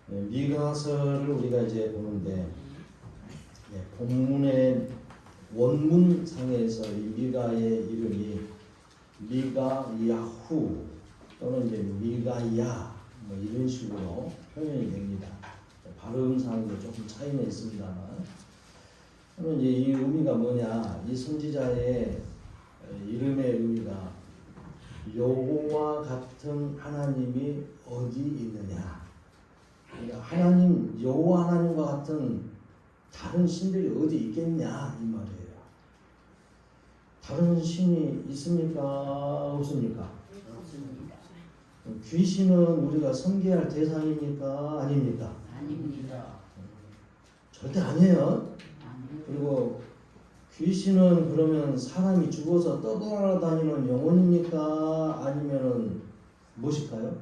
미가서를 우리가 이제 보는데 본문의 원문상에서 이 미가의 이름이 미가야후 또는 이제 미가야 뭐 이런 식으로 표현이 됩니다. 발음상도 조금 차이는 있습니다만, 그러면 이제 이 의미가 뭐냐? 이 선지자의 이름의 의미가 여호와 같은 하나님이 어디 있느냐? 그러니까 하나님, 여호와 하나님과 같은 다른 신들이 어디 있겠냐 이 말이에요. 다른 신이 있습니까? 없습니까? 없습니다. 귀신은 우리가 섬겨야 할 대상입니까? 아닙니까? 아닙니다. 절대 아니에요. 아닙니다. 그리고 귀신은 그러면 사람이 죽어서 떠돌아다니는 영혼입니까? 아니면은 무엇일까요?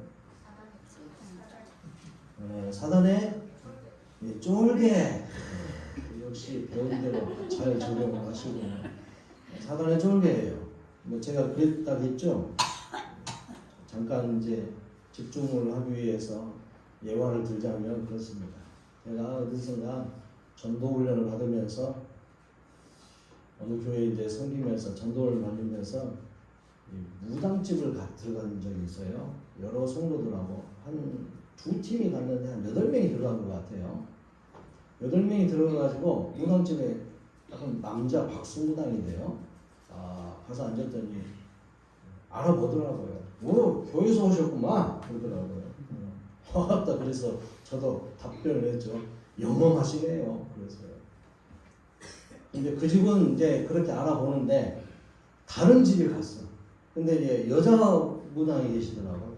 사단의 쫄개. 역시 배운 대로 잘 적용하시고 사단의 쫄개예요. 뭐 제가 그랬다겠죠. 잠깐 이제 집중을 하기 위해서 예화를 들자면 그렇습니다. 제가 어디선가 전도 훈련을 받으면서 어느 교회에 이제 섬기면서 전도를 받으면서 무당집을 들어간 적이 있어요. 여러 성도들하고 한 두 팀이 갔는데 한 8명이 들어간 것 같아요. 8명이 들어가가지고 무당집에 약간 남자 박수무당인데요. 가서 앉았더니 알아보더라고요. 오, 교회에서 오셨구만 그러더라고요. 맞다. 그래서 저도 답변을 했죠. 영험하시네요. 그래서요. 근데 그 집은 이제 그렇게 알아보는데 다른 집에 갔어. 근데 이제 여자 무당이 계시더라고요.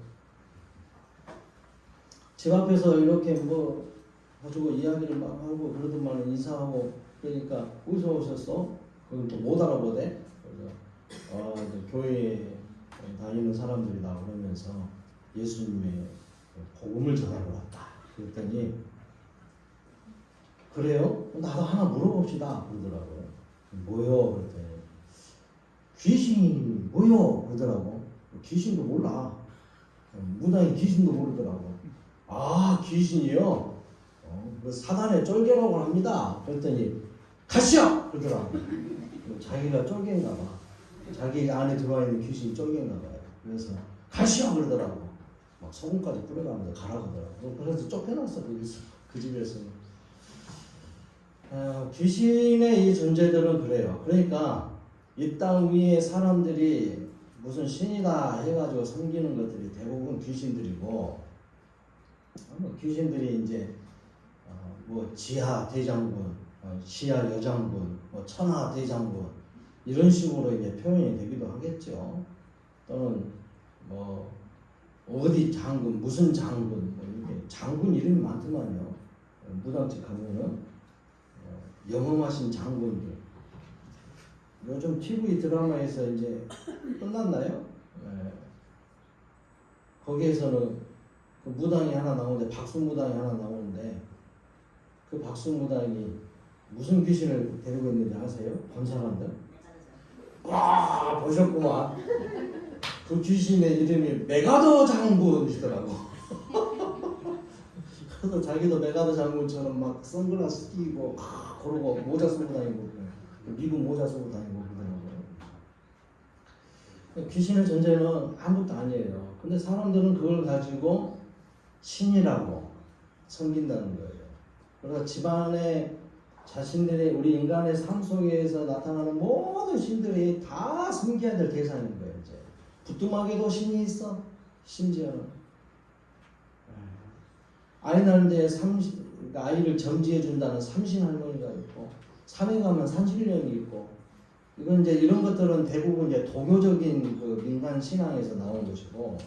집 앞에서 이렇게 뭐 가지고 이야기를 막 하고 그러더만 인사하고 그러니까 어디서 오셨어? 그건 또 못 알아보대. 그래서 교회에 다니는 사람들이다 그러면서 예수님의 복음을 전하러 왔다. 그랬더니 그래요? 나도 하나 물어봅시다 그러더라고요. 뭐요? 그랬더니 귀신이 뭐요? 그러더라고. 귀신도 몰라. 무당이 귀신도 모르더라고. 아, 귀신이요? 그 사단의 쫄개라고 합니다. 그랬더니 가시오! 그러더라고. 자기가 쫄개인가 봐. 자기 안에 들어와 있는 귀신이 쫄개인가 봐요. 그래서 가시오! 그러더라고. 막 소금까지 뿌려가면서 가라고 하더라고. 그래서 쫓겨났어. 그 집에서. 귀신의 이 존재들은 그래요. 그러니까 이 땅 위에 사람들이 무슨 신이다 해가지고 섬기는 것들이 대부분 귀신들이고, 귀신들이 이제 뭐 지하 대장군, 지하 여장군, 뭐 천하 대장군 이런 식으로 이제 표현이 되기도 하겠죠. 또는 뭐 어디 장군, 무슨 장군, 뭐 이렇게 장군 이름이 많더만요. 무당집 가면은 영험하신 장군들. 요즘 TV 드라마에서 이제 끝났나요? 거기에서는 그 무당이 하나 나오는데 박수무당이 하나 나오는데 그 박수무당이 무슨 귀신을 데리고 있는지 아세요? 본 사람들? 와, 보셨구만. 그 귀신의 이름이 메가더 장군이시더라고. 그래서 자기도 메가더 장군처럼 막 선글라스 끼고 그러고 모자 쓰고 다니고 미국 모자 쓰고 다니고 그러더라고요. 귀신의 존재는 아무것도 아니에요. 근데 사람들은 그걸 가지고 신이라고 섬긴다는 거예요. 그래서 집안에 자신들의 우리 인간의 삶 속에서 나타나는 모든 신들이 다 섬겨야 될 대상인 거예요. 이제 부뚜막에도 신이 있어. 심지어는 아이 낳는데 그러니까 아이를 점지해 준다는 삼신 할머니가 있고, 산에 가면 산신령이 있고, 이건 이제 이런 것들은 대부분 이제 도교적인 그 민간 신앙에서 나온 것이고,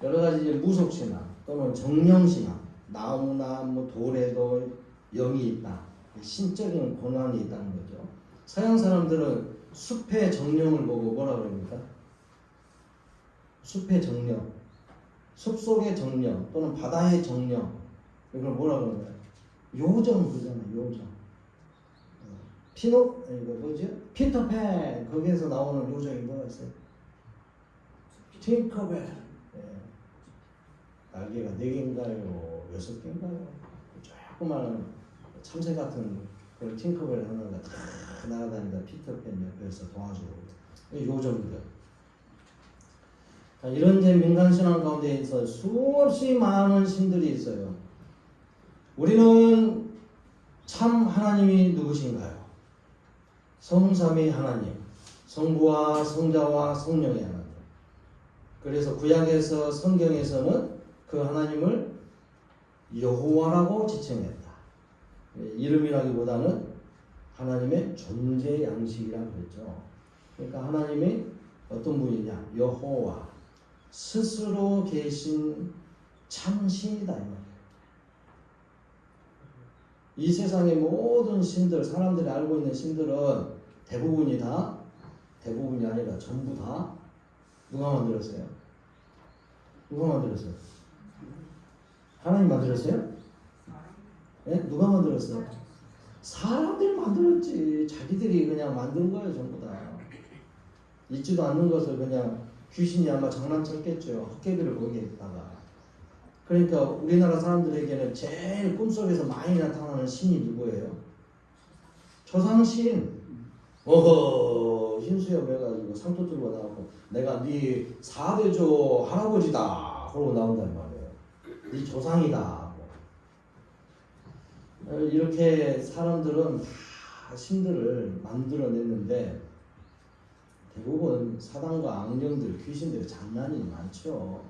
여러 가지 이제 무속 신앙 또는 정령 신앙, 나무나 뭐 돌에도 영이 있다, 신적인 권한이 있다는 거죠. 서양 사람들은 숲의 정령을 보고 뭐라 그럽니까? 숲의 정령, 숲 속의 정령 또는 바다의 정령, 이걸 뭐라 그러나요? 요정 그러잖아요. 요정. 이거 뭐죠? 피터팬 거기에서 나오는 요정이 뭐가 있어요? 팅커벨. 날개가 4개인가요? 6개인가요? 조그마한 참새 같은 그런 팅커벨 하나가 탁 날아다니다 피터팬 옆에서 도와주고 요 정도. 이런 제 민간신앙 가운데 있어 수없이 많은 신들이 있어요. 우리는 참 하나님이 누구신가요? 성삼위 하나님, 성부와 성자와 성령의 하나님. 그래서 구약에서 성경에서는 그 하나님을 여호와라고 지칭했다. 이름이라기보다는 하나님의 존재 양식이라고 그랬죠. 그러니까 하나님이 어떤 분이냐? 여호와, 스스로 계신 참신이다 이 말이에요. 이 세상의 모든 신들, 사람들이 알고 있는 신들은 대부분이 아니라 전부 다 누가 만들었어요? 누가 만들었어요? 하나님 만들었어요? 예? 누가 만들었어요? 사람들이 만들었지. 자기들이 그냥 만든 거예요, 전부 다. 있지도 않는 것을 그냥 귀신이 아마 장난쳤겠죠. 헛개비를 거기에다가. 그러니까 우리나라 사람들에게는 제일 꿈속에서 많이 나타나는 신이 누구예요? 조상신. 어허, 흰수염 해가지고 상토 들고 나오고 내가 네 4대조 할아버지다 그러고 나온단 말이에요. 네 조상이다. 이렇게 사람들은 다 신들을 만들어냈는데 대부분 사단과 악령들, 귀신들의 장난이 많죠.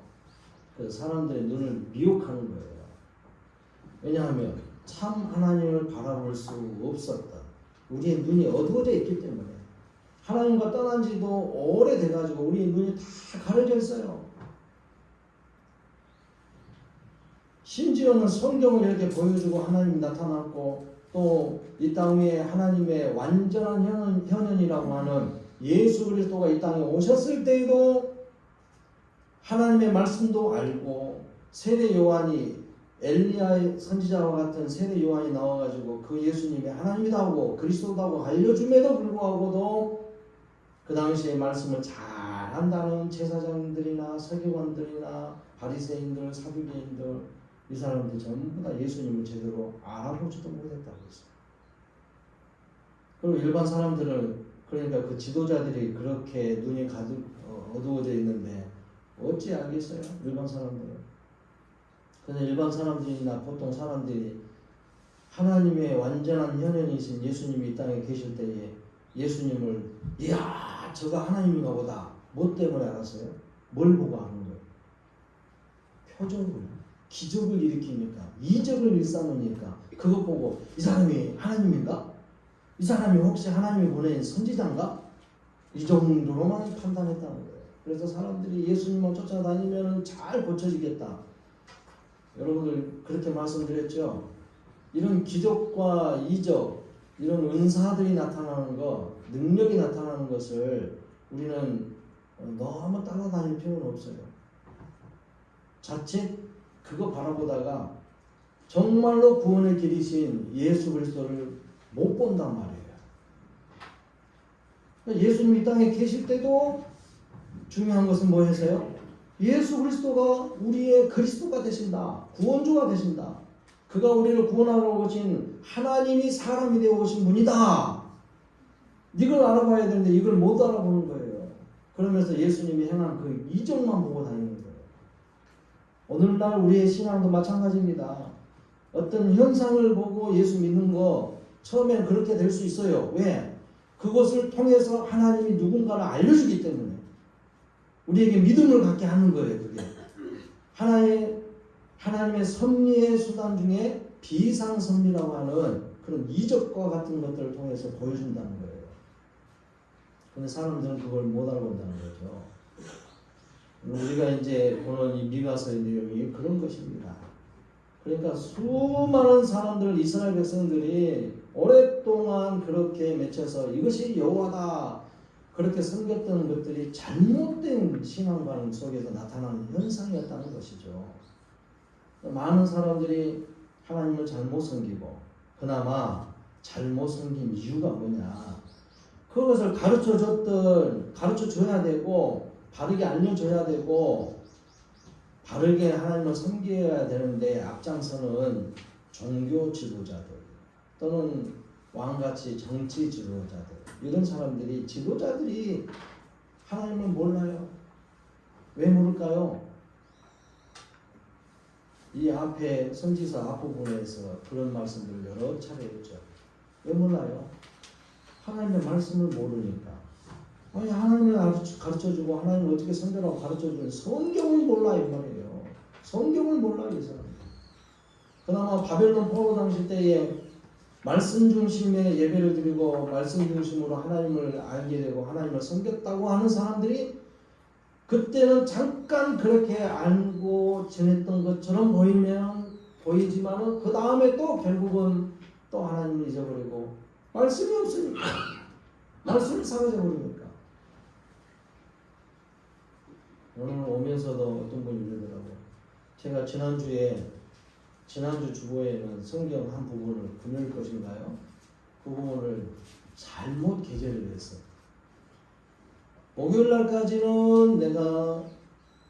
그래서 사람들의 눈을 미혹하는 거예요. 왜냐하면 참 하나님을 바라볼 수 없었던 우리의 눈이 어두워져 있기 때문에 하나님과 떠난 지도 오래돼가지고 우리의 눈이 다 가려져 있어요. 심지어는 성경을 이렇게 보여주고 하나님이 나타났고 또 이 땅 위에 하나님의 완전한 현현이라고 하는 예수 그리스도가 이 땅에 오셨을 때에도 하나님의 말씀도 알고 세례 요한이 엘리야의 선지자와 같은 세례 요한이 나와가지고 그 예수님이 하나님이다고 그리스도다고 알려줌에도 불구하고도 그 당시에 말씀을 잘 한다는 제사장들이나 서기관들이나 바리새인들, 사두개인들 이 사람들이 전부 다 예수님을 제대로 알아보지도 못했다고 했어요. 그리고 일반 사람들은 그러니까 그 지도자들이 그렇게 눈이 가득 어두워져 있는데 어찌 알겠어요? 일반 사람들은. 그런데 일반 사람들이나 보통 사람들이 하나님의 완전한 현현이신 예수님이 이 땅에 계실 때에 예수님을 이야 저가 하나님인가 보다. 뭐 때문에 알았어요? 뭘 보고 아는 거예요? 표적을, 기적을 일으키니까, 이적을 일삼으니까 그것 보고 이 사람이 하나님인가? 이 사람이 혹시 하나님이 보낸 선지자인가? 이 정도로만 판단했다는 거예요. 그래서 사람들이 예수님만 쫓아다니면 잘 고쳐지겠다. 여러분들 그렇게 말씀드렸죠? 이런 기적과 이적, 이런 은사들이 나타나는 것, 능력이 나타나는 것을 우리는 너무 따라다닐 필요는 없어요. 자칫 그거 바라보다가 정말로 구원의 길이신 예수 그리스도를 못 본단 말이에요. 예수님이 이 땅에 계실 때도 중요한 것은 뭐였어요? 예수 그리스도가 우리의 그리스도가 되신다. 구원주가 되신다. 그가 우리를 구원하러 오신 하나님이 사람이 되어 오신 분이다. 이걸 알아봐야 되는데 이걸 못 알아보는 거예요. 그러면서 예수님이 행한 그 이적만 보고 다니는 거예요. 오늘날 우리의 신앙도 마찬가지입니다. 어떤 현상을 보고 예수 믿는 거 처음에는 그렇게 될 수 있어요. 왜? 그것을 통해서 하나님이 누군가를 알려주기 때문에 우리에게 믿음을 갖게 하는 거예요. 그게 하나님의 섭리의 수단 중에 비상섭리라고 하는 그런 이적과 같은 것들을 통해서 보여준다는 거예요. 근데 사람들은 그걸 못 알아본다는 거죠. 우리가 이제 보는 이 미가서의 내용이 그런 것입니다. 그러니까 수많은 사람들, 이스라엘 백성들이 오랫동안 그렇게 맺혀서 이것이 여호와다 그렇게 섬겼던 것들이 잘못된 신앙관 속에서 나타나는 현상이었다는 것이죠. 많은 사람들이 하나님을 잘못 섬기고 그나마 잘못 섬긴 이유가 뭐냐? 그것을 가르쳐줘야 되고 바르게 알려줘야 되고 바르게 하나님을 섬겨야 되는데 앞장서는 종교 지도자들 또는 왕같이 정치 지도자들 이런 사람들이 지도자들이 하나님을 몰라요. 왜 모를까요? 이 앞에 선지서 앞부분에서 그런 말씀들 여러 차례 했죠. 왜 몰라요? 하나님의 말씀을 모르니까. 아니 하나님을 가르쳐주고 하나님을 어떻게 섬기라고 가르쳐주는 성경을 몰라 이 말이에요. 성경을 몰라 이 사람. 그나마 바벨론 포로 당시 때에 말씀 중심의 예배를 드리고 말씀 중심으로 하나님을 알게 되고 하나님을 섬겼다고 하는 사람들이 그때는 잠깐 그렇게 알고 지냈던 것처럼 보이지만은 그 다음에 또 결국은 또 하나님을 잊어버리고 말씀이 없으니까 말씀이 사라져 버리니까. 오늘 오면서도 어떤 분이 이러더라고요. 제가 지난주 주보에는 성경 한 부분을 금요일 것인가요? 그 부분을 잘못 계절을 했어. 목요일 날까지는 내가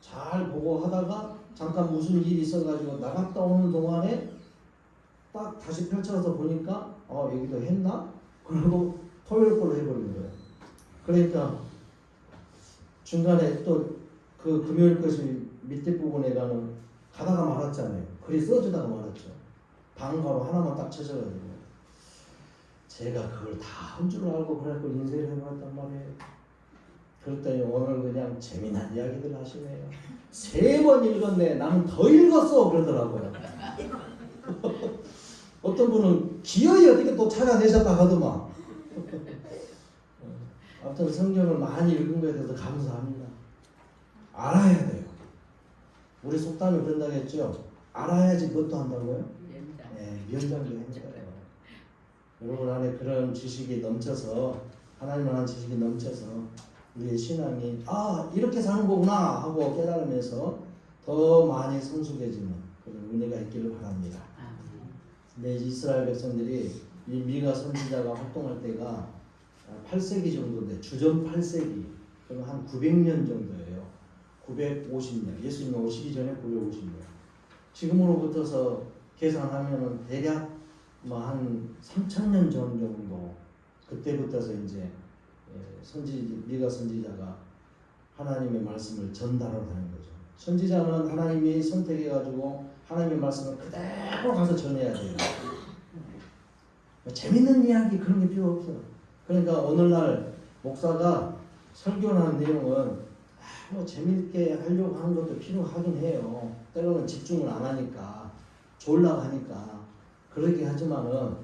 잘 보고 하다가 잠깐 무슨 일이 있어가지고 나갔다 오는 동안에 딱 다시 펼쳐서 보니까 여기도 했나? 그리고 토요일 걸로 해버린 거예요. 그러니까 중간에 또 그 금요일 것이 밑에 부분에 가다가 말았잖아요. 글이 써주다가 말았죠. 방과로 하나만 딱 쳐져가지고 제가 그걸 다 한 줄 알고 그래갖고 인쇄를 해봤단 말이에요. 그랬더니 오늘 그냥 재미난 이야기들 하시네요. 3번 읽었네. 나는 더 읽었어 그러더라고요. 어떤 분은 기어이 어떻게 또 찾아내셨다 하더만. 아무튼 성경을 많이 읽은 거에 대해서 감사합니다. 알아야 돼요. 우리 속담이 그런다고 했죠. 알아야지 그것도 한다고요? 네, 위원장도 했잖아요. 여러분 안에 그런 지식이 넘쳐서 하나님 아는 지식이 넘쳐서 우리의 신앙이 이렇게 사는 거구나 하고 깨달으면서 더 많이 성숙해지는 그런 은혜가 있기를 바랍니다. 근데 이스라엘 백성들이 이 미가 선지자가 활동할 때가 8세기 정도인데 주전 8세기 그럼 한 900년 정도예요. 950년 예수님이 오시기 전에 950년 지금으로부터서 계산하면은 대략 한 3000년 전 정도 그때부터서 이제 미가 선지자가 하나님의 말씀을 전달하는 거죠. 선지자는 하나님이 선택해가지고 하나님의 말씀을 그대로 가서 전해야 돼요. 재밌는 이야기 그런 게 필요 없어요. 그러니까 오늘날 목사가 설교하는 내용은 재밌게 하려고 하는 것도 필요하긴 해요. 때로는 집중을 안 하니까 졸라고 하니까 그러게 하지만은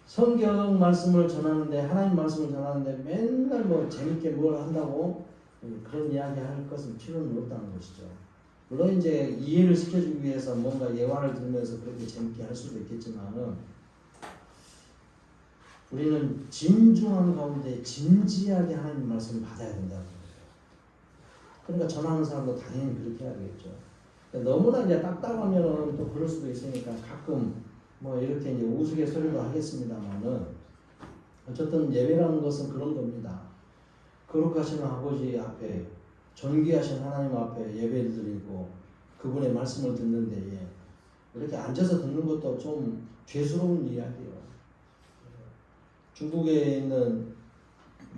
성경 말씀을 전하는데 하나님 말씀을 전하는데 맨날 재밌게 뭘 한다고 그런 이야기 할 것은 필요는 없다는 것이죠. 물론 이제 이해를 시켜주기 위해서 뭔가 예화를 들으면서 그렇게 재밌게 할 수도 있겠지만은 우리는 진중한 가운데 진지하게 하나님 말씀을 받아야 된다는 거예요. 그러니까 전하는 사람도 당연히 그렇게 해야겠죠. 너무나 이제 딱딱하면은 또 그럴 수도 있으니까 가끔 이렇게 이제 우스갯소리도 하겠습니다만은 어쨌든 예배라는 것은 그런 겁니다. 거룩하신 아버지 앞에 존귀하신 하나님 앞에 예배를 드리고 그분의 말씀을 듣는 데에 이렇게 앉아서 듣는 것도 좀 죄스러운 이야기예요. 중국에 있는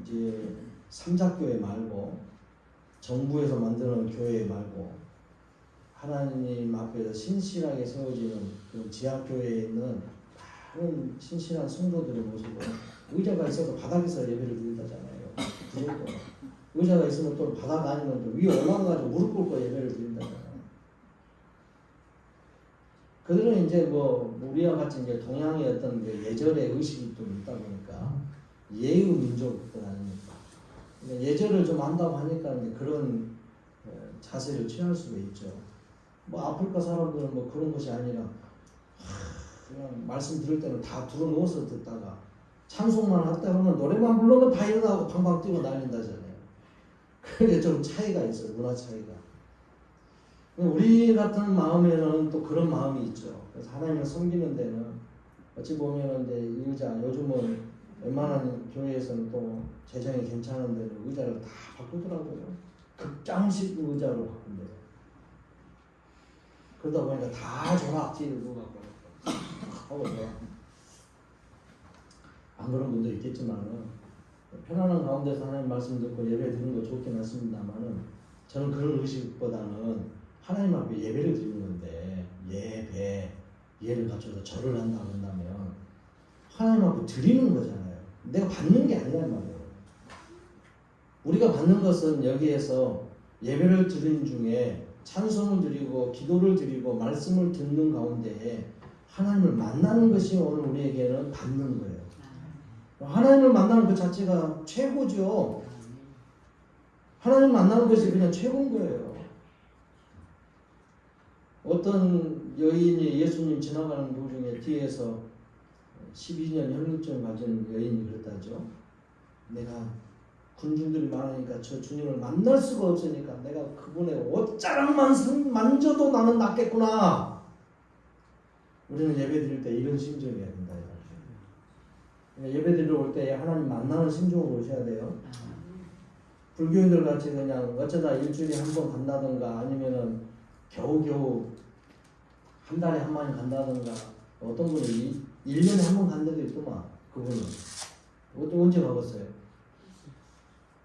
이제 삼자교회 말고 정부에서 만드는 교회 말고 하나님 앞에서 신실하게 세워지는 그 지하교회에 있는 많은 신실한 성도들의 모습은 의자가 있어도 바닥에서 예배를 드린다잖아요. 무조건. 의자가 있으면 또 바닥 아니면 또 위에 올라가가지고 무릎 꿇고 예배를 드린다잖아요. 그들은 이제 우리와 같이 이제 동양의 어떤 그 예절의 의식이 좀 있다 보니까 예의 민족들 아닙니까? 예절을 좀 안다고 하니까 이제 그런 자세를 취할 수가 있죠. 아프리카 사람들은 그런 것이 아니라 그냥 말씀 들을 때는 다 들어누워서 듣다가 찬송만 하다 보면 노래만 부르면 다 일어나고 방방 뛰고 난린다잖아요. 그게 좀 차이가 있어요. 문화 차이가. 우리 같은 마음에는 또 그런 마음이 있죠. 그래서 하나님을 섬기는 데는 어찌 보면 이제 의자 요즘은 웬만한 교회에서는 또 재정이 괜찮은 데는 의자를 다 바꾸더라고요. 극장식 의자로 바꾼대요. 그러다 보니까 다 조락지를 누가고 하고 좋아. 안 그런 분도 있겠지만은 편안한 가운데서 하나님 말씀 듣고 예배 드리는 거 좋긴 하습니다만은 저는 그런 의식보다는 하나님 앞에 예배를 드리는 건데 예를 갖춰서 절을 한다고 한다면 하나님 앞에 드리는 거잖아요. 내가 받는 게 아니란 말이에요. 우리가 받는 것은 여기에서 예배를 드리는 중에 찬송을 드리고 기도를 드리고 말씀을 듣는 가운데 하나님을 만나는 것이 오늘 우리에게는 받는 거예요. 하나님을 만나는 그 자체가 최고죠. 하나님 만나는 것이 그냥 최고인 거예요. 어떤 여인이 예수님 지나가는 도중에 뒤에서 12년 혈루증 가진 여인이 그랬다죠. 내가 군중들이 많으니까 저 주님을 만날 수가 없으니까 내가 그분의 옷자락만 만져도 나는 낫겠구나. 우리는 예배 드릴 때 이런 심정이어야 된다. 예배 드리러 올 때 하나님 만나는 심정으로 오셔야 돼요. 불교인들 같이 그냥 어쩌다 일주일에 한 번 간다든가 아니면은 겨우겨우 한 달에 한 번이 간다든가 어떤 분이 1년에 한 번 간 데도 있더만 그분은 언제 가봤어요?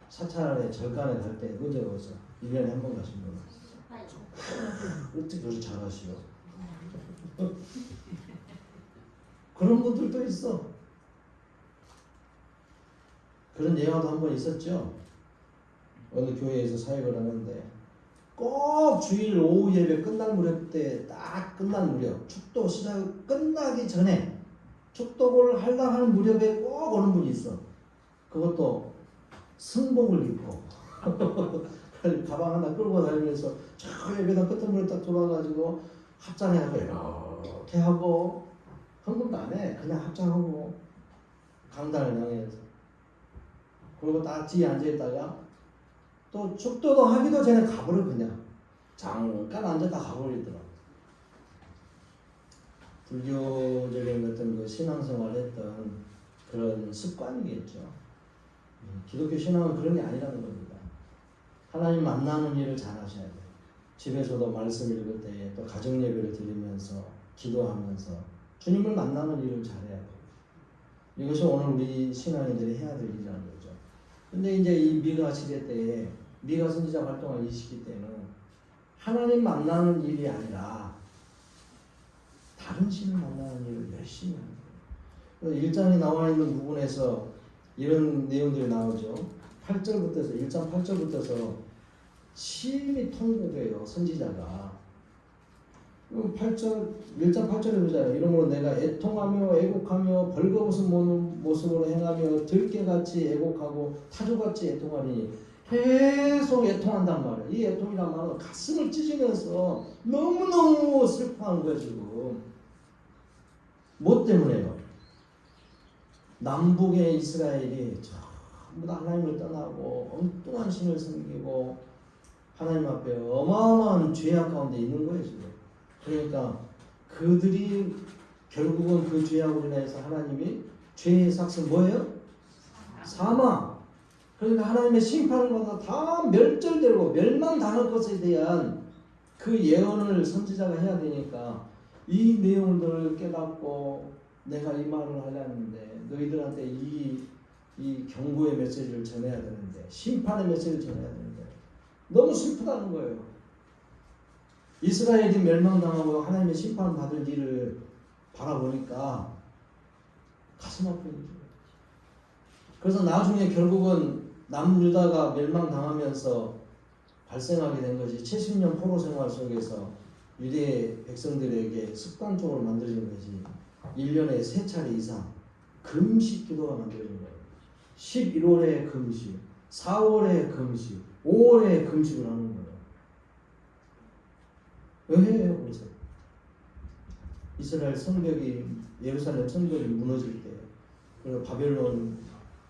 사찰에 절간에 갈 때 언제 가봤어요? 1년에 한 번 가신 분 어떻게 그렇게 잘하시오? 그런 분들도 있어. 그런 예화도 한 번 있었죠. 어느 교회에서 사역을 하는데 꼭 주일 오후 예배 끝날 무렵 때 딱 끝날 무렵 축도 시작 끝나기 전에 축도를 하려고 하는 무렵에 꼭 오는 분이 있어. 그것도 승복을 입고 가방 하나 끌고 다니면서 저 예배당 끝을 딱 돌아가지고 합장해하고 이렇게 하고 헌금도 안 해. 그냥 합장하고 강단을 향해서 그리고 딱 뒤에 앉아있다가 또 축도도 하기도 전에 가버려. 그냥 잠깐 앉았다 가버리더라. 불교적인 어떤 그 신앙생활을 했던 그런 습관이겠죠. 기독교 신앙은 그런 게 아니라는 겁니다. 하나님 만나는 일을 잘 하셔야 돼요. 집에서도 말씀 읽을 때 또 가정 예배를 드리면서 기도하면서 주님을 만나는 일을 잘해야 돼요. 이것이 오늘 우리 신앙인들이 해야 될 일이라는 거죠. 근데 이제 이 미가 시대 때에 미가 선지자 활동한 이 시기 때는 하나님 만나는 일이 아니라 다른 신을 만나는 일을 열심히 하는 거예요. 1장에 나와 있는 부분에서 이런 내용들이 나오죠. 8절부터서 1장 8절부터서 심히 통곡해요. 선지자가 1장 8절에 보잖아요. 이러므로 내가 애통하며 애곡하며 벌거벗은 모습으로 행하며 들깨같이 애곡하고 타조같이 애통하니 계속 애통한단 말이에요. 이 애통이란 말은 가슴을 찢으면서 너무너무 슬퍼한 거예요. 지금 뭐 때문에요? 남북의 이스라엘이 전부 다 하나님을 떠나고 엉뚱한 신을 섬기고 하나님 앞에 어마어마한 죄악 가운데 있는 거예요. 지금. 그러니까 그들이 결국은 그 죄악으로 인해서 하나님이 죄의 삭은 뭐예요? 사망. 그러니까 하나님의 심판을 받아 다 멸절되고 멸망당할 것에 대한 그 예언을 선지자가 해야 되니까 이 내용들을 깨닫고 내가 이 말을 하려는데 너희들한테 이 경고의 메시지를 전해야 되는데 심판의 메시지를 전해야 되는데 너무 슬프다는 거예요. 이스라엘이 멸망당하고 하나님의 심판을 받을 일을 바라보니까 가슴 아픈 일이에요. 그래서 나중에 결국은 남유다가 멸망당하면서 발생하게 된 것이 70년 포로 생활 속에서 유대 백성들에게 습관적으로 만들어진 것이 1년에 3차례 이상 금식 기도가 만들어진 거예요. 11월에 금식, 4월에 금식, 5월에 금식을 하는 거예요. 왜 해요? 그래서 이스라엘 성벽이 예루살렘 성벽이 무너질 때 그리고 바벨론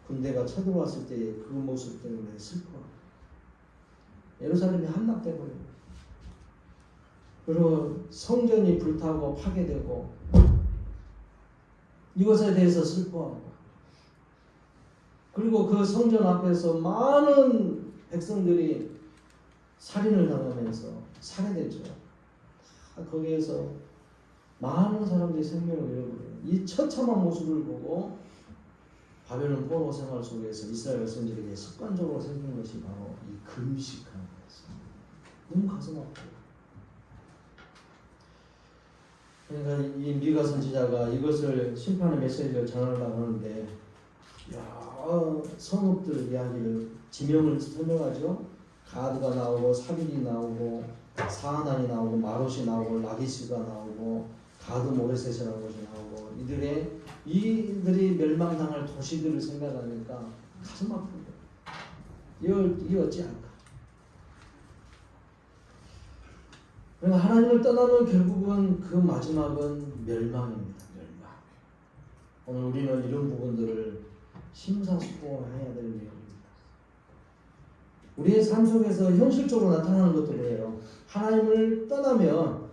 군대가 쳐들어왔을 때 그 모습 때문에 슬퍼. 예루살렘이 함락돼 버려요. 그리고 성전이 불타고 파괴되고 이것에 대해서 슬퍼하고 그리고 그 성전 앞에서 많은 백성들이 살인을 당하면서 살해됐죠. 다 거기에서 많은 사람들이 생명을 잃어버려요. 이 처참한 모습을 보고 바벨론 포로 생활 속에서 이스라엘 백성들에게 습관적으로 생긴 것이 바로 이 금식하는 거였어요. 너무 가슴 아파요. 그러니까 이 미가 선지자가 이것을 심판의 메시지를 전하려고 하는데 성읍들 이야기를 지명을 설명하죠. 가드가 나오고 사빌이 나오고 사하난이 나오고 마롯이 나오고 라기스가 나오고 가드 모레셋이라는 것이 나오고 이들이 멸망당할 도시들을 생각하니까 가슴 아픈 거예요. 이게 어찌 할까? 그러니까 하나님을 떠나면 결국은 그 마지막은 멸망입니다. 멸망. 오늘 우리는 이런 부분들을 심사숙고해야 될 내용입니다. 우리의 삶 속에서 현실적으로 나타나는 것도 그래요. 하나님을 떠나면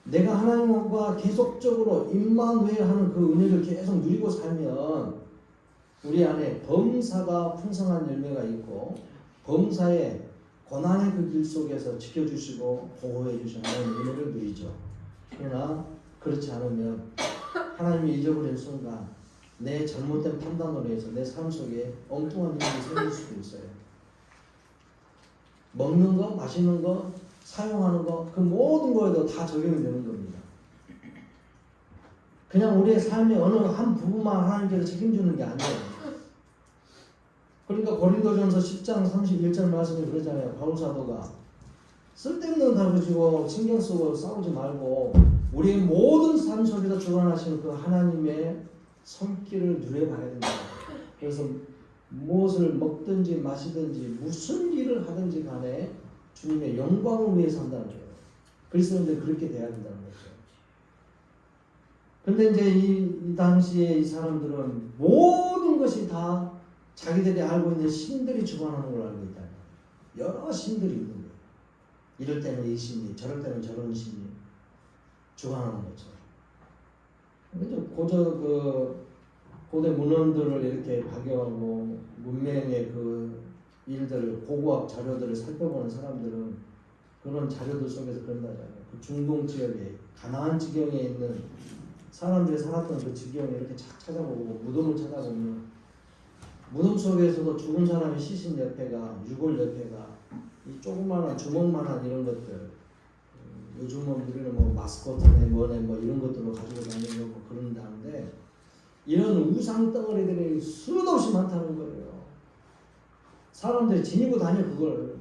내가 하나님과 계속적으로 임마누엘 하는 그 은혜를 계속 누리고 살면 우리 안에 범사가 풍성한 열매가 있고 범사의 고난의 그 길 속에서 지켜주시고 보호해 주시는 하나님의 은혜를 누리죠. 그러나 그렇지 않으면 하나님이 잊어버린 순간 내 잘못된 판단으로 해서 내 삶 속에 엉뚱한 일이 생길 수도 있어요. 먹는 거, 마시는 거, 사용하는 거, 그 모든 거에도 다 적용이 되는 겁니다. 그냥 우리의 삶의 어느 한 부분만 하나님께서 책임지는 게 아니에요. 그러니까 고린도전서 10장 31절 말씀에 그러잖아요. 바울 사도가 쓸데없는 걸 가지고 신경 쓰고 싸우지 말고 우리의 모든 삶 속에서 주관하시는 그 하나님의 손길을 누려봐야 된다. 그래서 무엇을 먹든지 마시든지 무슨 일을 하든지 간에 주님의 영광을 위해서 한다는 거예요. 그리스도인들 그렇게 돼야 된다는 거죠. 근데 이제 이 당시에 이 사람들은 모든 것이 다 자기들이 알고 있는 신들이 주관하는 걸 알고 있다. 여러 신들이 있는 거예요. 이럴 때는 이 신이, 저럴 때는 저런 신이 주관하는 거죠. 고대 문헌들을 이렇게 발견하고 문명의 그 일들을 고고학 자료들을 살펴보는 사람들은 그런 자료들 속에서 그런다잖아요. 그 중동 지역에 가나안 지경에 있는 사람들이 살았던 그 지경을 이렇게 착 찾아보고 무덤을 찾아보면 무덤 속에서도 죽은 사람의 시신 옆에가 유골 옆에가 이 조그마한 주먹만한 이런 것들 요즘은 우리는 뭐 마스코트네 뭐네 뭐 이런 것들로 가지고 다니는 거 그런다는데 이런 우상 덩어리들이 수도 없이 많다는 거예요. 사람들이 지니고 다녀 그걸.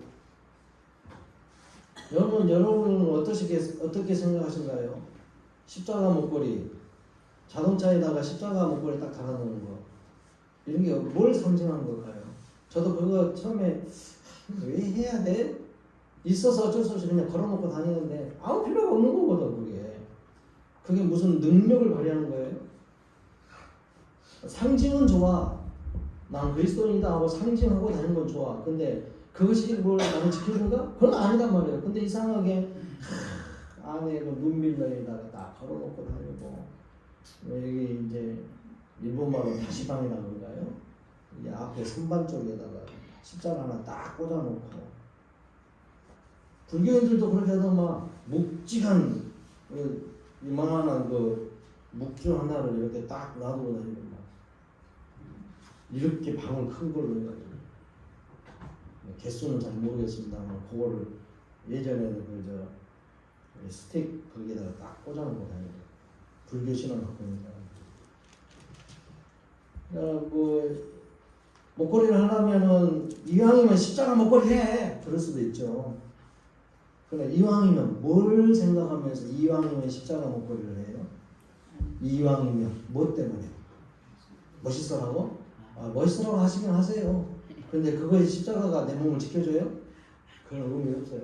여러분은 어떻게 생각하신가요? 십자가 목걸이 자동차에다가 십자가 목걸이 딱 달아놓는 거 이런 게 뭘 상징하는 걸까요? 저도 그거 처음에 왜 해야 돼? 있어서 어쩔 수 없이 그냥 걸어놓고 다니는데 아무 필요가 없는 거거든. 그게 무슨 능력을 발휘하는 거예요? 상징은 좋아. 난 그리스도인이다 하고 상징하고 다니는 건 좋아. 근데 그것이 뭘 나를 지켜준가? 그건 아니단 말이에요. 근데 이상하게 안에 눈밀러에다가 딱 걸어놓고 다니고 여기 이제 일본말로 다시방이라고 그런가요? 이 앞에 선반 쪽에다가 십자가 하나 딱 꽂아놓고 불교인들도 그렇게 하다 막 묵직한 이만한 그 묵주 하나를 이렇게 딱 놔두고 다니고 막 이렇게 방울 큰 걸로 해가지고 개수는 잘 모르겠습니다만 그거를 예전에는 그 스틱 거기에다가 딱 꽂아놓고 다니고 불교 신앙 갖고 있는 사람. 목걸이를 하려면은 이왕이면 십자가 목걸이 해. 그럴 수도 있죠. 그러나 이왕이면 뭘 생각하면서 이왕이면 십자가 목걸이를 해요? 이왕이면 뭐 때문에? 멋있어라고? 멋있으라고 하시면 하세요. 근데 그거에 십자가가 내 몸을 지켜줘요? 그런 의미 없어요.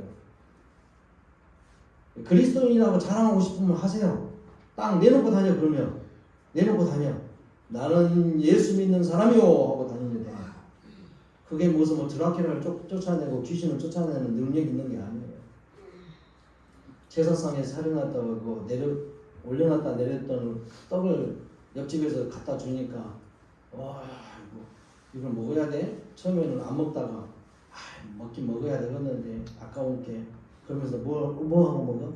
그리스도인이라고 자랑하고 싶으면 하세요. 딱 내놓고 다녀. 그러면 내놓고 다녀. 나는 예수 믿는 사람이요 하고 다니면 돼. 그게 무슨 뭐 드라큘라를 쫓아내고 귀신을 쫓아내는 능력이 있는 게 아니에요. 제사상에 살려놨다고 올려놨다 내렸던 떡을 옆집에서 갖다 주니까 와 이걸 먹어야 돼? 처음에는 안 먹다가 먹긴 먹어야 되겠는데 아까운 게 그러면서 뭐 하고 먹어?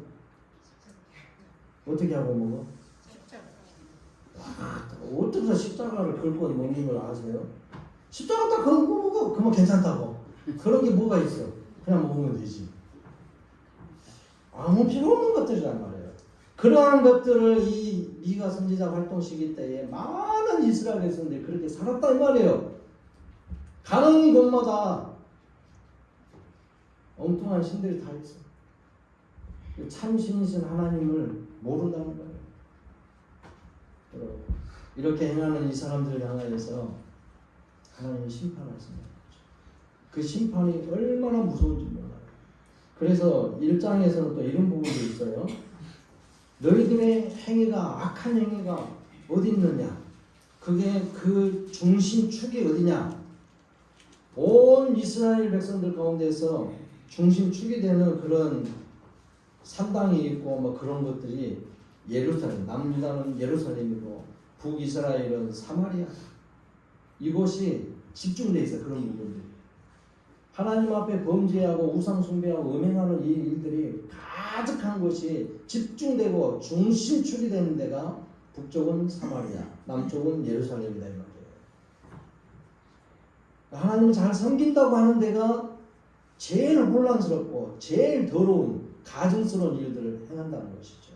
어떻게 하고 먹어? 어떻게 십자가를 긁고 먹는 걸 아세요? 십자가 딱 긁고 먹어. 그러면 괜찮다고. 그런 게 뭐가 있어? 그냥 먹으면 되지. 아무 필요 없는 것들이란 말이에요. 그러한 것들을 이 미가 선지자 활동 시기 때에 많은 이스라엘 백성들이 그렇게 살았다 이 말이에요. 가는 곳마다 엉뚱한 신들이 다 있어. 참 신이신 하나님을 모른다는 거예요. 이렇게 행하는 이 사람들을 향하여서 하나님이 심판하십니다. 그 심판이 얼마나 무서운지 몰라요. 그래서 1장에서는 또 이런 부분도 있어요. 너희들의 행위가 악한 행위가 어디 있느냐? 그게 그 중심축이 어디냐? 온 이스라엘 백성들 가운데서 중심축이 되는 그런 산당이 있고 뭐 그런 것들이 예루살렘, 남유다는 예루살렘이고 북이스라엘은 사마리아. 이곳이 집중돼 있어요. 그런 부분들이. 하나님 앞에 범죄하고 우상 숭배하고 음행하는 이 일들이 가득한 것이 집중되고 중심축이 되는 데가 북쪽은 사마리아, 남쪽은 예루살렘이다 이 말이에요. 하나님을 잘 섬긴다고 하는 데가 제일 혼란스럽고 제일 더러운 가증스러운 일들을 행한다는 것이죠.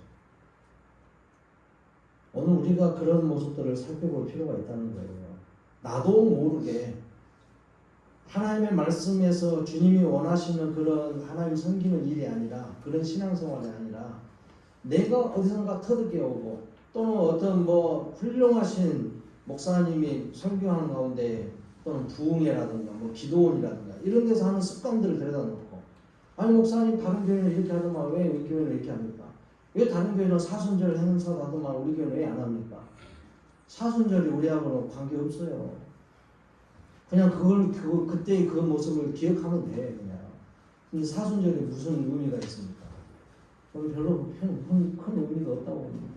오늘 우리가 그런 모습들을 살펴볼 필요가 있다는 거예요. 나도 모르게 하나님의 말씀에서 주님이 원하시는 그런 하나님 섬기는 일이 아니라 그런 신앙생활이 아니라 내가 어디선가 터득해 오고 또는 어떤 뭐 훌륭하신 목사님이 설교하는 가운데 또는 부흥회라든가 뭐 기도원이라든가 이런 데서 하는 습관들을 데려다 놓고 아니 목사님 다른 교회는 이렇게 하더만 왜 우리 교회는 이렇게 합니까? 왜 다른 교회는 사순절 행사도 하더만 우리 교회는 왜 안 합니까? 사순절이 우리하고는 관계없어요. 그냥 그때의 그 모습을 기억하면 돼, 그냥. 근데 사순절이 무슨 의미가 있습니까? 별로 큰 의미가 없다고 봅니다.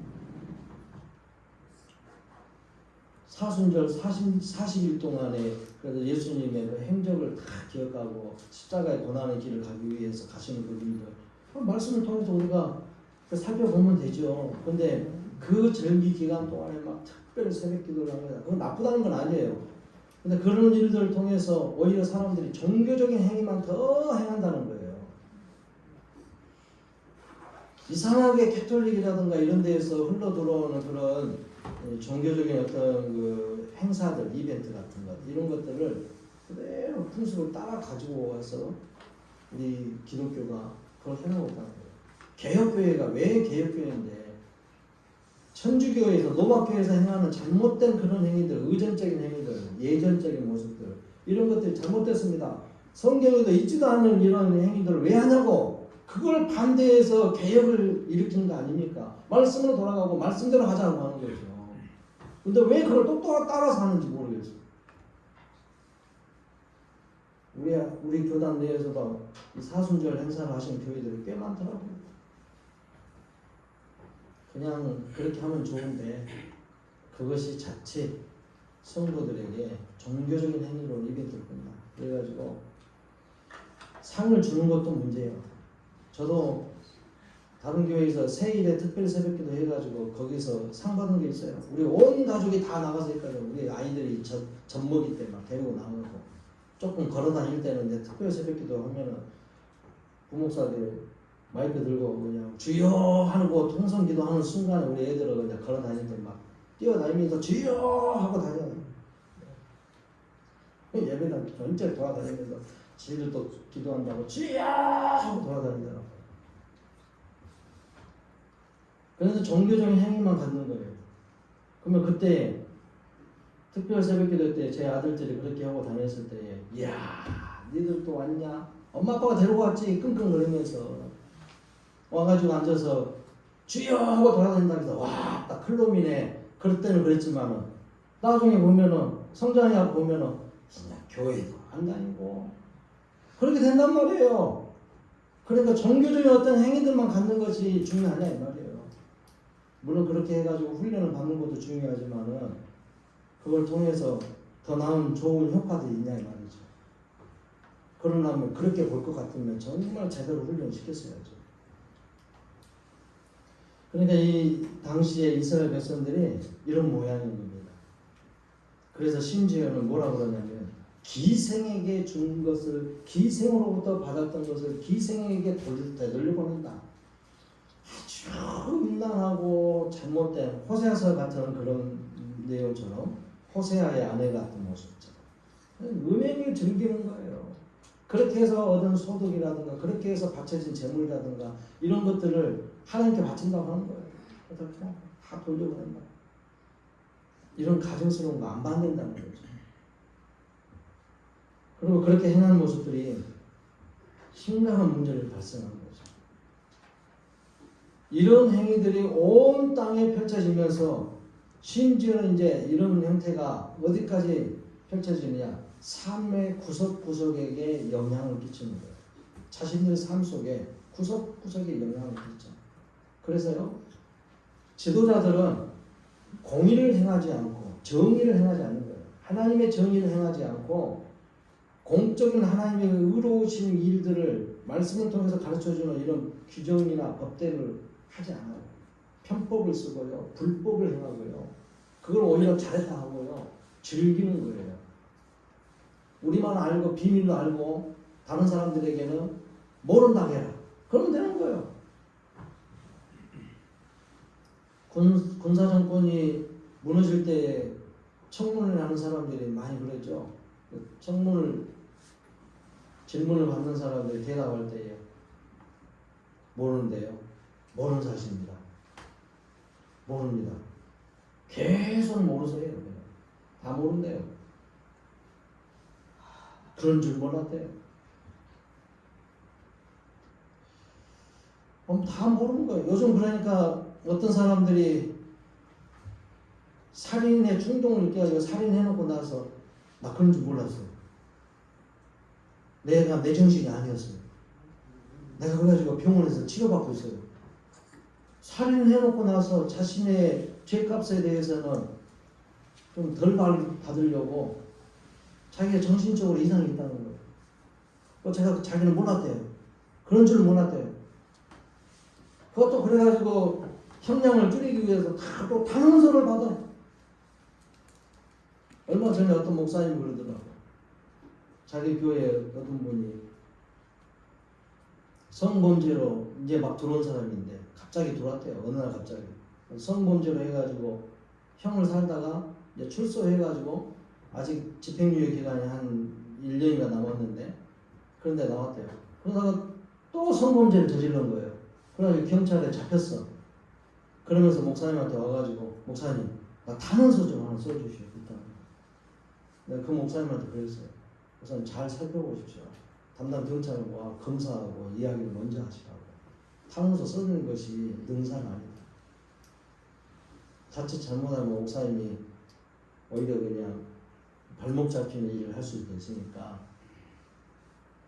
사순절 40일 동안에 그래서 예수님의 그 행적을 다 기억하고 십자가의 고난의 길을 가기 위해서 가시는 그 일들. 말씀을 통해서 우리가 살펴보면 되죠. 근데 그 절기 기간 동안에 막 특별 새벽 기도를 합니다. 그건 나쁘다는 건 아니에요. 근데 그런 일들을 통해서 오히려 사람들이 종교적인 행위만 더 행한다는 거예요. 이상하게 캐톨릭이라든가 이런 데에서 흘러 들어오는 그런 종교적인 어떤 그 행사들, 이벤트 같은 것 이런 것들을 그대로 풍습을 따라 가지고 와서 우리 기독교가 그걸 해나가고 있다는 거예요. 개혁교회가 왜 개혁교회인데 천주교에서 노바교에서 행하는 잘못된 그런 행위들, 의존적인 행위들, 예전적인 모습들 이런 것들이 잘못됐습니다. 성경에도 있지도 않는 이런 행위들을 왜 하냐고 그걸 반대해서 개혁을 일으키는 거 아닙니까? 말씀으로 돌아가고 말씀대로 하자고 하는 거죠. 근데 왜 그걸 똑똑하게 따라서 하는지 모르겠어요. 우리 교단 내에서도 이 사순절 행사를 하시는 교회들이 꽤 많더라고요. 그냥 그렇게 하면 좋은데 그것이 자칫 성도들에게 종교적인 행위로 이벤트를 끝나. 그래가지고 상을 주는 것도 문제예요. 저도 다른 교회에서 세일에 특별 새벽기도 해가지고 거기서 상 받은 게 있어요. 우리 온 가족이 다 나가서 했거든요. 우리 아이들이 젖먹이 때 막 데리고 나가고 조금 걸어 다닐 때는 이제 특별 새벽기도 하면은 부목사들 마이크 들고 그냥 주여 하고 통성기도 하는 순간에 우리 애들은 그냥 걸어 다닐 때 막 뛰어다니면서 주여 하고 다녀요. 예배당 전체 돌아다니면서 지들 또 기도한다고 주여 하고 돌아다니더라고요. 그래서 종교적인 행위만 갖는 거예요. 그러면 그때 특별 새벽기도 때 제 아들들이 그렇게 하고 다녔을 때 이야 니들 또 왔냐? 엄마 아빠가 데리고 왔지 끙끙거리면서 와가지고 앉아서 주여 하고 돌아다닌다 해서 와 딱 클놈이네. 그럴 때는 그랬지만은 나중에 보면은 성장해 하고 보면은 그냥 교회도 안 다니고 그렇게 된단 말이에요. 그러니까 종교적인 어떤 행위들만 갖는 것이 중요하냐 이 말이에요. 물론 그렇게 해가지고 훈련을 받는 것도 중요하지만은 그걸 통해서 더 나은 좋은 효과들이 있냐 이 말이죠. 그러려면 그렇게 볼 것 같으면 정말 제대로 훈련시켰어야죠. 그러니까 이 당시에 이스라엘 백성들이 이런 모양인 겁니다. 그래서 심지어는 뭐라 그러냐면 기생에게 준 것을 기생으로부터 받았던 것을 기생에게 되돌려보낸다. 아주 음란하고 잘못된 호세아서 같은 그런 내용처럼 호세아의 아내 같은 모습처럼 음행을 즐기는 거예요. 그렇게 해서 얻은 소득이라든가 그렇게 해서 바쳐진 재물이라든가 이런 것들을 하나님께 바친다고 하는 거예요. 그래서 그냥 다 돌려보낸다. 이런 가증스러운 거 안 받는다는 거죠. 그리고 그렇게 행하는 모습들이 심각한 문제를 발생하는 거죠. 이런 행위들이 온 땅에 펼쳐지면서 심지어는 이제 이런 형태가 어디까지 펼쳐지느냐? 삶의 구석구석에게 영향을 끼치는 거예요. 자신들의 삶 속에 구석구석에 영향을 끼쳐. 그래서요, 지도자들은 공의를 행하지 않고 정의를 행하지 않는 거예요. 하나님의 정의를 행하지 않고 공적인 하나님의 의로우신 일들을 말씀을 통해서 가르쳐주는 이런 규정이나 법대를 하지 않아요. 편법을 쓰고요, 불법을 행하고요. 그걸 오히려 잘했다 하고요, 즐기는 거예요. 우리만 알고 비밀로 알고 다른 사람들에게는 모른다고 해라. 그러면 되는 거예요. 군사정권이 무너질 때 청문을 하는 사람들이 많이 그랬죠. 질문을 받는 사람들이 대답할 때에 모르는데요. 모르는 사실입니다. 모릅니다. 계속 모르세요. 다 모른대요. 그런 줄 몰랐대요. 다 모르는 거예요. 요즘 그러니까 어떤 사람들이 살인의 충동을 느껴가지고 살인해놓고 나서 나 그런 줄 몰랐어요. 내가 내 정신이 아니었어요. 내가 그래가지고 병원에서 치료받고 있어요. 살인해놓고 나서 자신의 죄값에 대해서는 좀 덜 받으려고 자기가 정신적으로 이상이 있다는 거예요. 자기는 몰랐대요. 그런 줄 몰랐대요. 그것도 그래가지고 형량을 줄이기 위해서 또 탄원서를 받아. 얼마 전에 어떤 목사님이 그러더라고. 자기 교회에 어떤 분이 성범죄로 이제 막 들어온 사람인데 갑자기 들어왔대요. 어느 날 갑자기 성범죄로 해가지고 형을 살다가 이제 출소해가지고 아직 집행유예 기간이 한 1년인가 남았는데 그런데 나왔대요. 그러다가 또 성범죄를 저지른 거예요. 그래가지고 경찰에 잡혔어. 그러면서 목사님한테 와가지고 목사님 나 탄원서 좀 하나 써주시오. 내가 그 목사님한테 그랬어요. 목사님 잘 살펴보십시오. 담당 경찰과 검사하고 이야기를 먼저 하시라고. 탄원서 쓰는 것이 능사는 아니다. 자칫 잘못하면 목사님이 오히려 그냥 발목 잡히는 일을 할 수도 있으니까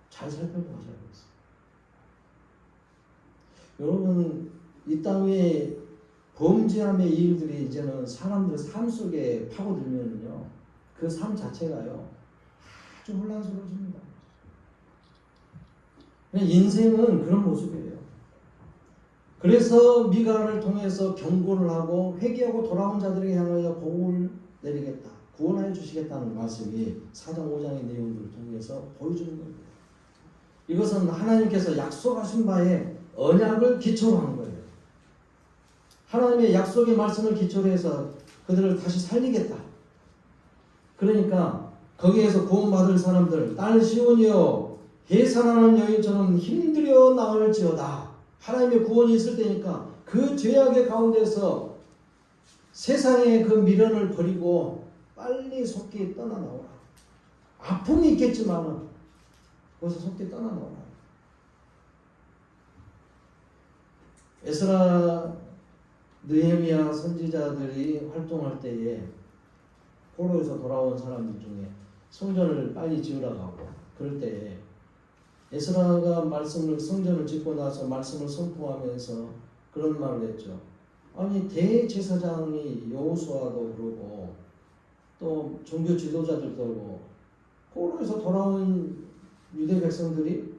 잘 살펴보셔야 겠어요. 여러분 이 땅에 범죄함의 일들이 이제는 사람들의 삶 속에 파고들면요, 그 삶 자체가요 아주 혼란스러워집니다. 인생은 그런 모습이에요. 그래서 미가를 통해서 경고를 하고 회개하고 돌아온 자들에게 향하여 복을 내리겠다, 구원하여 주시겠다는 말씀이 4장 5장의 내용들을 통해서 보여주는 겁니다. 이것은 하나님께서 약속하신 바에 언약을 기초로 하는 거예요. 하나님의 약속의 말씀을 기초로 해서 그들을 다시 살리겠다. 그러니까 거기에서 구원받을 사람들, 딸 시온이여 해산하는 여인처럼 힘들여 나올지어다. 하나님의 구원이 있을 때니까 그 죄악의 가운데서 세상의 그 미련을 버리고 빨리 속히 떠나나오라. 아픔이 있겠지만은 거기서 속히 떠나나오라. 에스라, 느헤미야 선지자들이 활동할 때에 포로에서 돌아온 사람들 중에 성전을 빨리 지으라고 하고 그럴 때에 에스라가 성전을 짓고 나서 말씀을 선포하면서 그런 말을 했죠. 아니 대제사장이 여호수아도 그러고 또 종교 지도자들도 그러고 포로에서 돌아온 유대 백성들이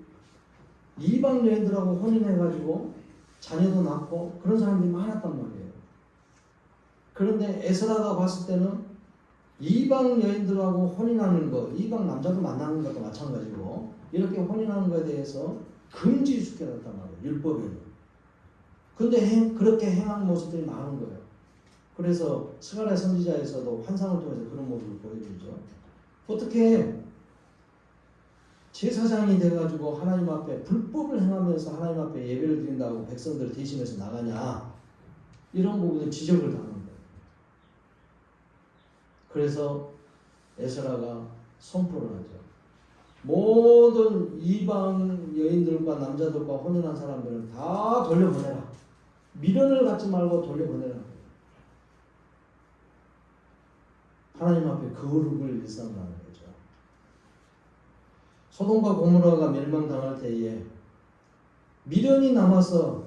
이방 여인들하고 혼인해가지고 자녀도 낳고 그런 사람들이 많았단 말이에요. 그런데 에스라가 봤을 때는 이방 여인들하고 혼인하는 거, 이방 남자도 만나는 것도 마찬가지고 이렇게 혼인하는 것에 대해서 금지 시켜놨단 말이에요. 율법에는. 근데 그렇게 행하는 모습들이 많은 거예요. 그래서 스가랴 선지자에서도 환상을 통해서 그런 모습을 보여주죠. 어떻게 제사장이 돼가지고 하나님 앞에 불법을 행하면서 하나님 앞에 예배를 드린다고 백성들을 대신해서 나가냐, 이런 부분에 지적을 당하는 거예요. 그래서 에스라가 선포를 하죠. 모든 이방 여인들과 남자들과 혼인한 사람들은 다 돌려보내라. 미련을 갖지 말고 돌려보내라. 하나님 앞에 거룩을 일삼으라는 거죠. 소돔과 고모라가 멸망당할 때에 미련이 남아서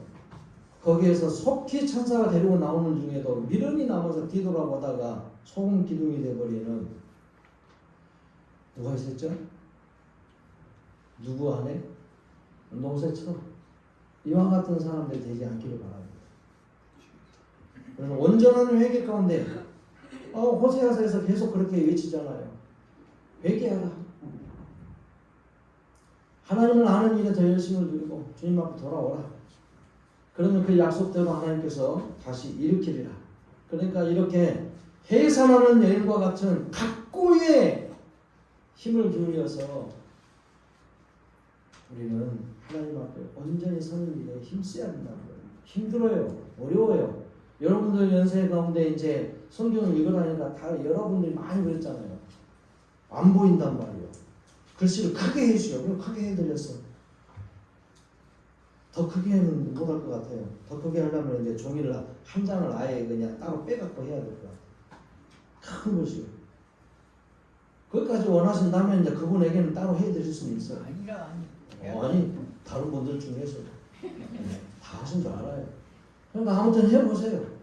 거기에서 속히 천사가 데리고 나오는 중에도 미련이 남아서 뒤돌아보다가 소금 기둥이 되어버리는 누가 있었죠? 누구 안에? 노새처럼 이와 같은 사람들이 되지 않기를 바랍니다. 그래서 온전한 회개 가운데 호세아서에서 계속 그렇게 외치잖아요. 회개하라. 하나님을 아는 일에 더 열심을 누리고 주님 앞에 돌아오라. 그러면 그 약속대로 하나님께서 다시 일으키리라. 그러니까 이렇게 해산하는 여인과 같은 각고의 힘을 기울여서 우리는 하나님 앞에 온전히 서는 일에 힘써야 된다는 거예요. 힘들어요. 어려워요. 여러분들 연세 가운데 이제 성경을 읽으라니까 다 여러분들이 많이 그랬잖아요. 안 보인단 말이에요. 글씨를 크게 해주셔. 그럼 크게 해드렸어. 더 크게는 못할 것 같아요. 더 크게 하려면 이제 종이를 한 장을 아예 그냥 따로 빼갖고 해야 될 것 같아요. 큰 글씨요. 거기까지 원하신다면 이제 그분에게는 따로 해드릴 수는 있어요. 아니 다른 분들 중에서 다 하신 줄 알아요. 그러니까 아무튼 해보세요.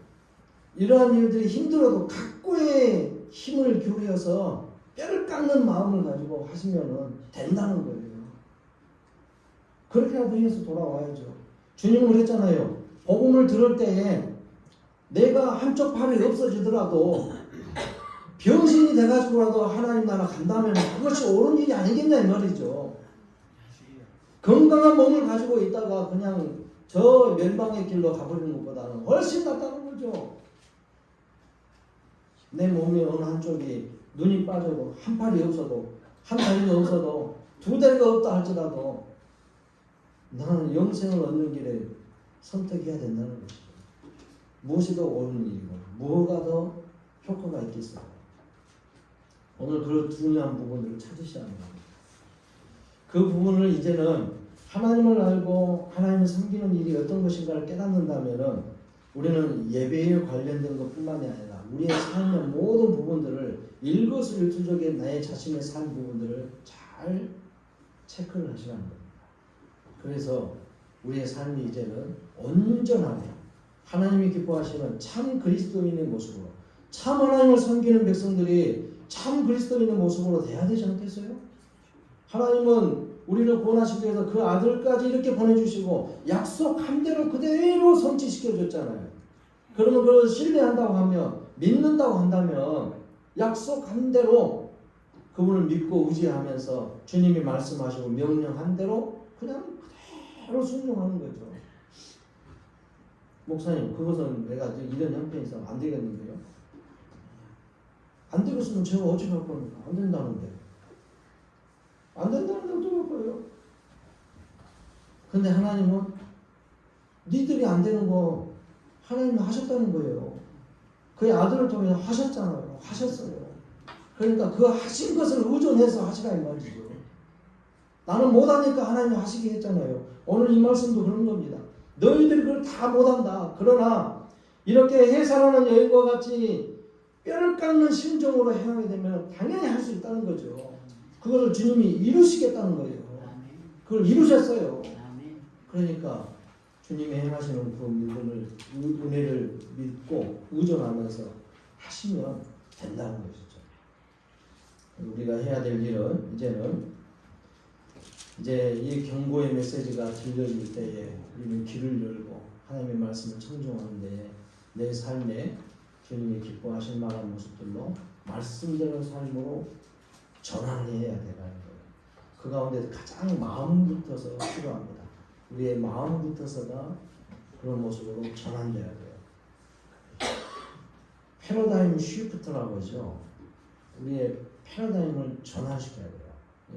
이러한 일들이 힘들어도 각고의 힘을 기울여서 뼈를 깎는 마음을 가지고 하시면은 된다는 거예요. 그렇게라도 해서 돌아와야죠. 주님은 그랬잖아요. 복음을 들을 때에 내가 한쪽 팔이 없어지더라도 병신이 돼가지고라도 하나님 나라 간다면 그것이 옳은 일이 아니겠냐 이 말이죠. 건강한 몸을 가지고 있다가 그냥 저 멸망의 길로 가버리는 것보다는 훨씬 낫다는 거죠. 내 몸이 어느 한쪽이 눈이 빠져도 한 팔이 없어도 한 다리가 없어도 두 다리가 없다 할지라도 나는 영생을 얻는 길에 선택해야 된다는 것이죠. 무엇이 더 옳은 일이고 뭐가 더 효과가 있겠어요. 오늘 그 중요한 부분을 찾으셔야 합니다. 그 부분을 이제는 하나님을 알고 하나님을 섬기는 일이 어떤 것인가를 깨닫는다면은 우리는 예배에 관련된 것뿐만이 아니라 우리의 삶의 모든 부분들을 일거수일투족의 나의 자신의 삶 부분들을 잘 체크를 하시라는 겁니다. 그래서 우리의 삶이 이제는 온전하게 하나님이 기뻐하시는 참 그리스도인의 모습으로 참 하나님을 섬기는 백성들이 참 그리스도인의 모습으로 돼야 되지 않겠어요? 하나님은 우리를 구원하시기 위해서 그 아들까지 이렇게 보내주시고 약속한 대로 그대로 성취시켜줬잖아요. 그러면 그걸 신뢰한다고 하면 믿는다고 한다면 약속한 대로 그분을 믿고 의지하면서 주님이 말씀하시고 명령한 대로 그냥 그대로 순종하는 거죠. 목사님 그것은 내가 이런 형편이 있어서 안 되겠는데요. 안 되겠으면 제가 어찌 할 겁니까? 안 된다는데. 안 된다는데 어떻게 할 거예요? 근데 하나님은 니들이 안 되는 거 하나님이 하셨다는 거예요. 그의 아들을 통해서 하셨잖아요. 하셨어요. 그러니까 그 하신 것을 의존해서 하시라 이 말이죠. 나는 못하니까 하나님이 하시게 했잖아요. 오늘 이 말씀도 그런 겁니다. 너희들이 그걸 다 못한다. 그러나 이렇게 해산하는 여인과 같이 뼈를 깎는 심정으로 행하게 되면 당연히 할 수 있다는 거죠. 그것을 주님이 이루시겠다는 거예요. 그걸 이루셨어요. 그러니까 주님이 행하시는 그 믿음을 은혜를 믿고 의존하면서 하시면 된다는 것이죠. 우리가 해야 될 일은 이제 이 경고의 메시지가 들려질 때에 우리는 귀를 열고 하나님의 말씀을 청중하는데 내 삶에 주님이 기뻐하실 만한 모습들로 말씀대로 삶으로 전환을 해야 되는 거예요. 그 가운데 가장 마음부터서 필요합니다. 우리의 마음부터서가 그런 모습으로 전환돼야 돼요. 패러다임 쉬프트라고 하죠. 우리의 패러다임을 전환시켜야 돼요.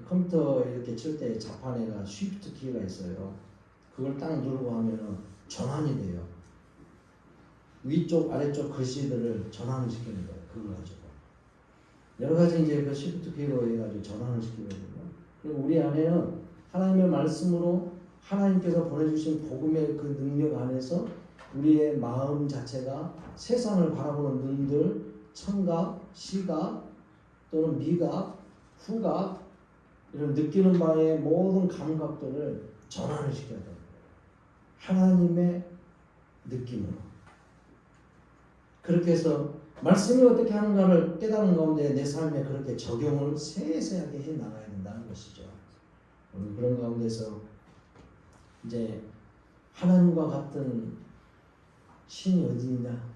컴퓨터 이렇게 칠 때 자판에가 쉬프트 키가 있어요. 그걸 딱 누르고 하면은 전환이 돼요. 위쪽 아래쪽 글씨들을 전환을 시키는 거예요. 그걸 가지고 여러 가지 이제 그 쉬프트 키로 해가지고 전환을 시키거든요. 그리고 우리 안에는 하나님의 말씀으로 하나님께서 보내주신 복음의 그 능력 안에서 우리의 마음 자체가 세상을 바라보는 눈들, 청각, 시각 또는 미각, 후각 이런 느끼는 바의 모든 감각들을 전환을 시켜야 됩니다. 하나님의 느낌으로. 그렇게 해서 말씀이 어떻게 하는가를 깨달은 가운데 내 삶에 그렇게 적용을 세세하게 해 나가야 된다는 것이죠. 오늘 그런 가운데서 이제 하나님과 같은 신이 어디 있냐?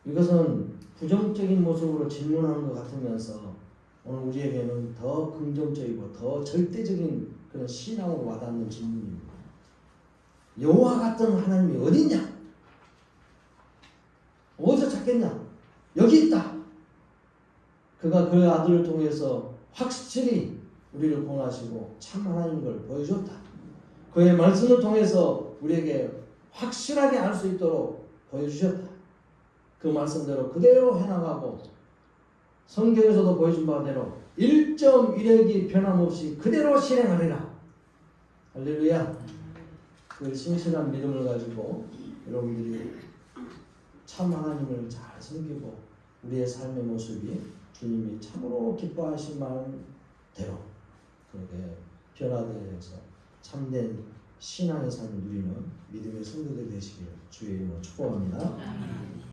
이것은 부정적인 모습으로 질문하는 것 같으면서 오늘 우리에게는 더 긍정적이고 더 절대적인 그런 신앙으로 와닿는 질문입니다. 여호와 같은 하나님이 어디 있냐? 어디서 찾겠냐? 여기 있다. 그가 그 아들을 통해서 확실히 우리를 구원하시고 참 하나님인 걸 보여줬다. 그의 말씀을 통해서 우리에게 확실하게 알 수 있도록 보여주셨다. 그 말씀대로 그대로 해나가고 성경에서도 보여준 바대로 1.1핵이 변함없이 그대로 실행하리라. 할렐루야. 그 신실한 믿음을 가지고 여러분들이 참 하나님을 잘 섬기고 우리의 삶의 모습이 주님이 참으로 기뻐하신 마음대로 그렇게 변화되어서 참된 신앙의 삶을 누리는 믿음의 성도들 되시길 주의 이름으로 축복합니다.